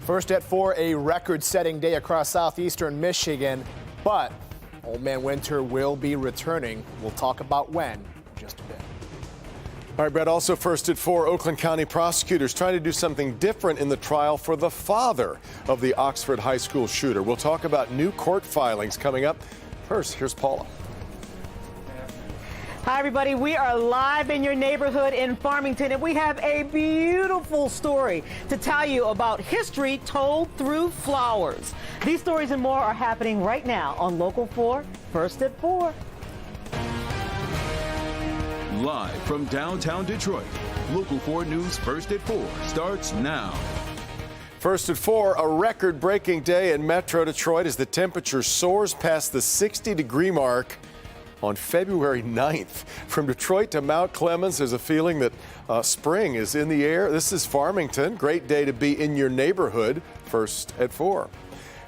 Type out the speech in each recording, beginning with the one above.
First at 4, a record-setting day across southeastern Michigan, but Old Man Winter will be returning. We'll talk about when in just a bit. All right, Brett, also first at 4, Oakland County prosecutors trying to do something different in the trial for the father of the Oxford High School shooter. We'll talk about new court filings coming up. First, here's Paula. Hi, everybody. We are live in your neighborhood in Farmington, and we have a beautiful story to tell you about history told through flowers. These stories and more are happening right now on Local 4, First at 4. Live from downtown Detroit, Local 4 News First at 4 starts now. First at 4, a record-breaking day in Metro Detroit as the temperature soars past the 60-degree mark on February 9th. From Detroit to Mount Clemens, there's a feeling that spring is in the air. This is Farmington. Great day to be in your neighborhood. First at 4.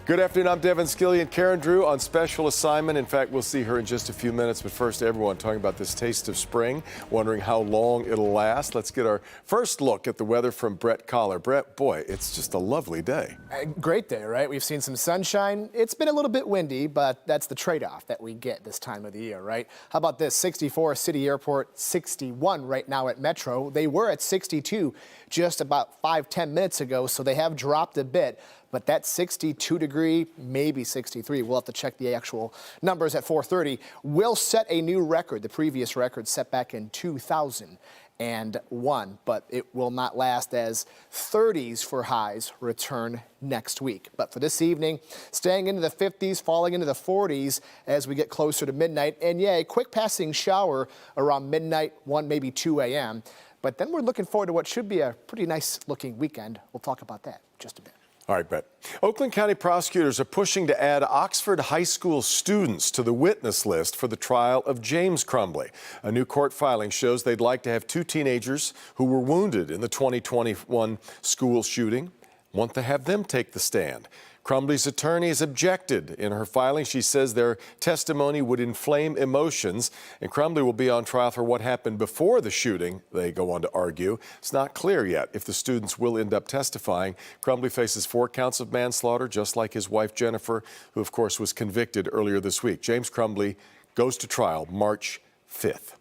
Good afternoon. I'm Devin Skilly and Karen Drew on special assignment. In fact, we'll see her in just a few minutes. But first, everyone talking about this taste of spring, wondering how long it'll last. Let's get our first look at the weather from Brett Collar. Brett, boy, it's just a lovely day. Great day, right? We've seen some sunshine. It's been a little bit windy, but that's the trade-off that we get this time of the year, right? How about this? 64 City Airport, 61 right now at Metro. They were at 62 just about 5-10 minutes ago, so they have dropped a bit. But that 62-degree, maybe 63, we'll have to check the actual numbers at 4:30, will set a new record. The previous record set back in 2001, but it will not last as 30s for highs return next week. But for this evening, staying into the 50s, falling into the 40s as we get closer to midnight. And yeah, a quick passing shower around midnight, 1, maybe 2 a.m. But then we're looking forward to what should be a pretty nice looking weekend. We'll talk about that in just a bit. All right, Brett. Oakland County prosecutors are pushing to add Oxford High School students to the witness list for the trial of James Crumbley. A new court filing shows they'd like to have 2 teenagers who were wounded in the 2021 school shooting, want to have them take the stand. Crumbley's attorney has objected. In her filing, she says their testimony would inflame emotions, and Crumbley will be on trial for what happened before the shooting, they go on to argue. It's not clear yet if the students will end up testifying. Crumbley faces 4 counts of manslaughter, just like his wife, Jennifer, who, of course, was convicted earlier this week. James Crumbley goes to trial March 5th.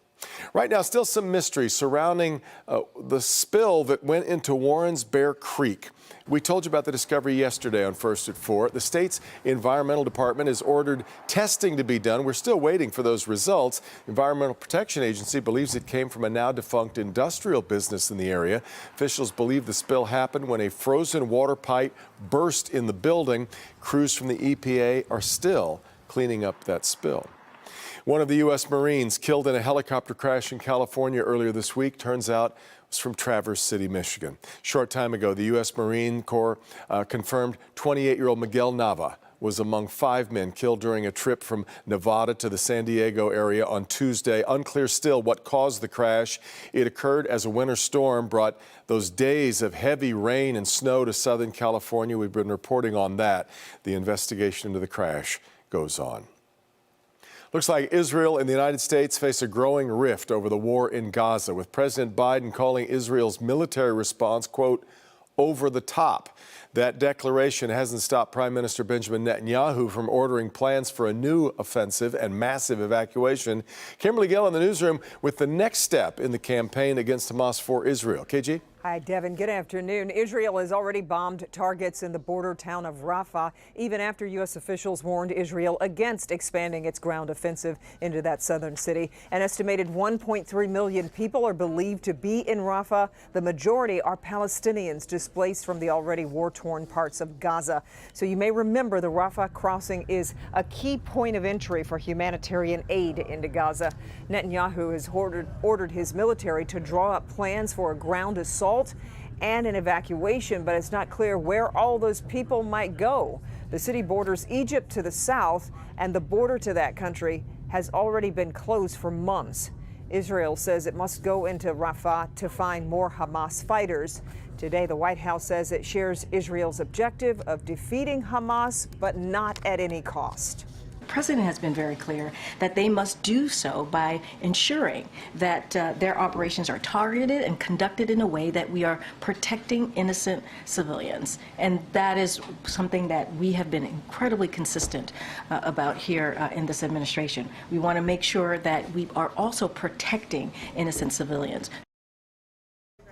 Right now, still some mystery surrounding the spill that went into Warren's Bear Creek. We told you about the discovery yesterday on First at 4. The state's Environmental Department has ordered testing to be done. We're still waiting for those results. Environmental Protection Agency believes it came from a now defunct industrial business in the area. Officials believe the spill happened when a frozen water pipe burst in the building. Crews from the EPA are still cleaning up that spill. One of the U.S. Marines killed in a helicopter crash in California earlier this week turns out was from Traverse City, Michigan. Short time ago, the U.S. Marine Corps confirmed 28-year-old Miguel Nava was among 5 men killed during a trip from Nevada to the San Diego area on Tuesday. Unclear still what caused the crash. It occurred as a winter storm brought those days of heavy rain and snow to Southern California. We've been reporting on that. The investigation into the crash goes on. Looks like Israel and the United States face a growing rift over the war in Gaza, with President Biden calling Israel's military response, quote, over the top. That declaration hasn't stopped Prime Minister Benjamin Netanyahu from ordering plans for a new offensive and massive evacuation. Kimberly Gill in the newsroom with the next step in the campaign against Hamas for Israel. KG? Hi, Devin. Good afternoon. Israel has already bombed targets in the border town of Rafah, even after U.S. officials warned Israel against expanding its ground offensive into that southern city. An estimated 1.3 million people are believed to be in Rafah. The majority are Palestinians displaced from the already war-torn parts of Gaza. So you may remember the Rafah crossing is a key point of entry for humanitarian aid into Gaza. Netanyahu has ordered his military to draw up plans for a ground assault and an evacuation, but it's not clear where all those people might go. The city borders Egypt to the south, and the border to that country has already been closed for months. Israel says it must go into Rafah to find more Hamas fighters. Today, the White House says it shares Israel's objective of defeating Hamas, but not at any cost. president has been very clear that they must do so by ensuring that their operations are targeted and conducted in a way that we are protecting innocent civilians. And that is something that we have been incredibly consistent about here in this administration. We want to make sure that we are also protecting innocent civilians.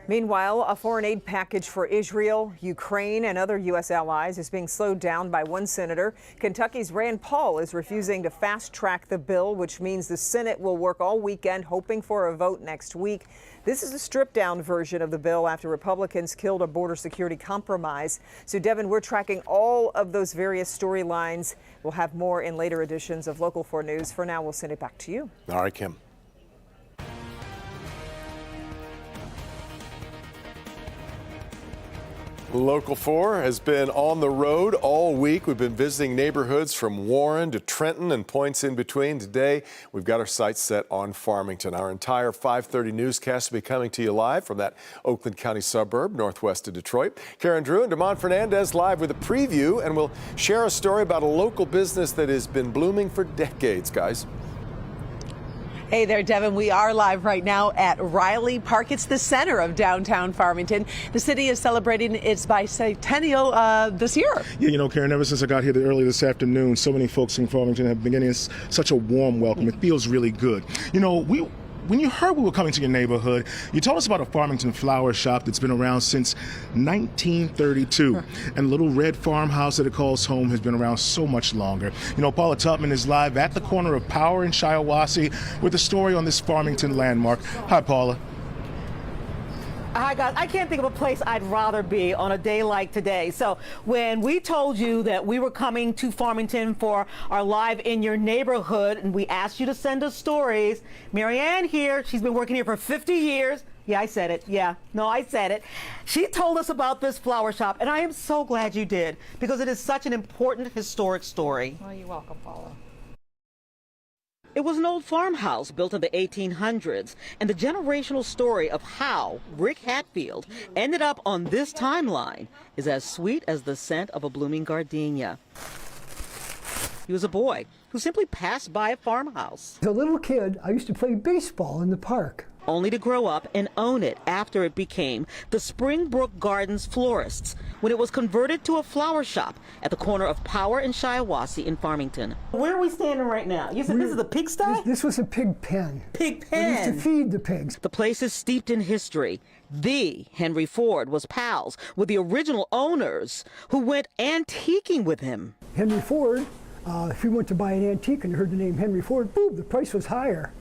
Meanwhile, a foreign aid package for Israel, Ukraine, and other U.S. allies is being slowed down by one senator. Kentucky's Rand Paul is refusing to fast-track the bill, which means the Senate will work all weekend hoping for a vote next week. This is a stripped-down version of the bill after Republicans killed a border security compromise. So, Devin, we're tracking all of those various storylines. We'll have more in later editions of Local 4 News. For now, we'll send it back to you. All right, Kim. Local 4 has been on the road all week. We've been visiting neighborhoods from Warren to Trenton and points in between. Today, we've got our sights set on Farmington. Our entire 5:30 newscast will be coming to you live from that Oakland County suburb northwest of Detroit. Karen Drew and Damon Fernandez live with a preview, and we'll share a story about a local business that has been blooming for decades, guys. Hey there, Devin. We are live right now at Riley Park. It's the center of downtown Farmington. The city is celebrating its bicentennial this year. Yeah, you know, Karen, ever since I got here early this afternoon, so many folks in Farmington have been getting such a warm welcome. It feels really good. You know, when you heard we were coming to your neighborhood, you told us about a Farmington flower shop that's been around since 1932. And the little red farmhouse that it calls home has been around so much longer. You know, Paula Tubman is live at the corner of Power and Shiawassee with a story on this Farmington landmark. Hi, Paula. Hi, guys. I can't think of a place I'd rather be on a day like today. So when we told you that we were coming to Farmington for our Live in Your Neighborhood, and we asked you to send us stories, Marianne here, she's been working here for 50 years. Yeah, I said it. Yeah, no, I said it. She told us about this flower shop, and I am so glad you did, because it is such an important historic story. Well, you're welcome, Paula. It was an old farmhouse built in the 1800s, and the generational story of how Rick Hatfield ended up on this timeline is as sweet as the scent of a blooming gardenia. He was a boy who simply passed by a farmhouse. As a little kid, I used to play baseball in the park. Only to grow up and own it after it became the Springbrook Gardens Florists when it was converted to a flower shop at the corner of Power and Shiawassee in Farmington. Where are we standing right now? You said this is a pigsty? This was a pig pen. Pig We used pen. to feed the pigs. The place is steeped in history. The Henry Ford was pals with the original owners who went antiquing with him. Henry Ford, if he went to buy an antique and heard the name Henry Ford, boom, the price was higher.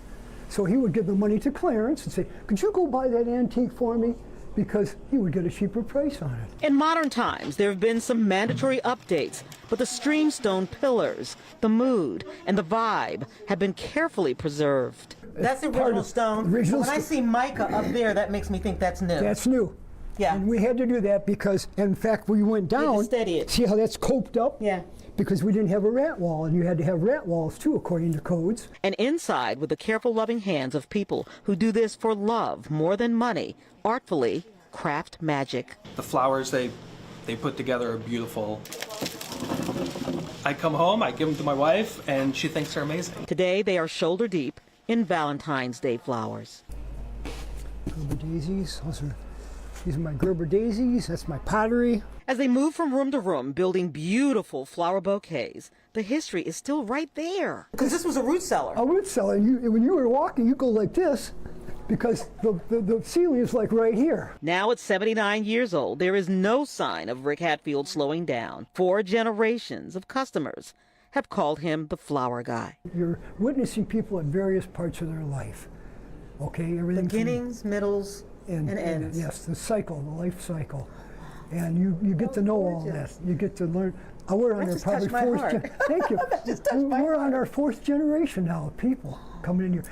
So he would give the money to Clarence and say, could you go buy that antique for me? Because he would get a cheaper price on it. In modern times, there have been some mandatory updates, but the streamstone pillars, the mood, and the vibe have been carefully preserved. That's the original stone. When I see mica up there, that makes me think that's new. That's new. Yeah. And we had to do that because, in fact, we went down. Steady it. See how that's coped up? Yeah. Because we didn't have a rat wall, and you had to have rat walls too, according to codes. And inside, with the careful, loving hands of people who do this for love more than money, artfully craft magic. The flowers they put together are beautiful. I come home, I give them to my wife, and she thinks they're amazing. Today, they are shoulder deep in Valentine's Day flowers. Gerber daisies. These are my Gerber daisies. That's my pottery. As they move from room to room, building beautiful flower bouquets, the history is still right there. Because this was a root cellar. A root cellar. When you were walking, you go like this because the ceiling is like right here. Now at 79 years old, there is no sign of Rick Hatfield slowing down. 4 generations of customers have called him the flower guy. You're witnessing people at various parts of their life. Okay, everything. Beginnings, middles, and ends. Yes, the cycle, the life cycle. And you get to know all that. You get to learn. We're on our probably fourth. Thank you. We're on our 4th generation now of people coming in here.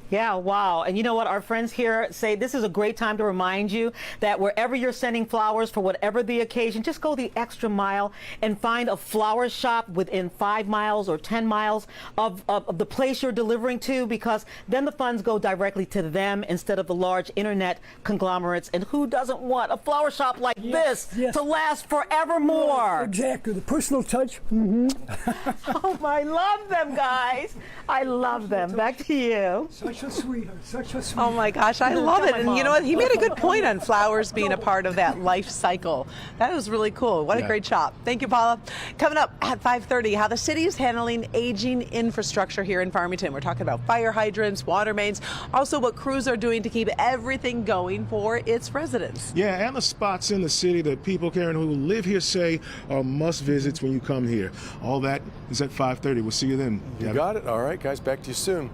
Yeah, wow. And you know what? Our friends here say this is a great time to remind you that wherever you're sending flowers for whatever the occasion, just go the extra mile and find a flower shop within 5 miles or 10 miles of the place you're delivering to, because then the funds go directly to them instead of the large internet conglomerates. And who doesn't want a flower shop like this to last forevermore? Exactly. The personal touch. Oh, I love them, guys. I love them. Back to you. Such a sweetheart. Such a sweetheart. Oh my gosh, I love it. And you know what? He made a good point on flowers being a part of that life cycle. That was really cool. What a great shop. Thank you, Paula. Coming up at 5:30, how the city is handling aging infrastructure here in Farmington. We're talking about fire hydrants, water mains, also what crews are doing to keep everything going for its residents. Yeah, and the spots in the city that people, Karen, who live here say are must visits when you come here. All that is at 5:30. We'll see you then. You got it. All right, guys, back to you soon.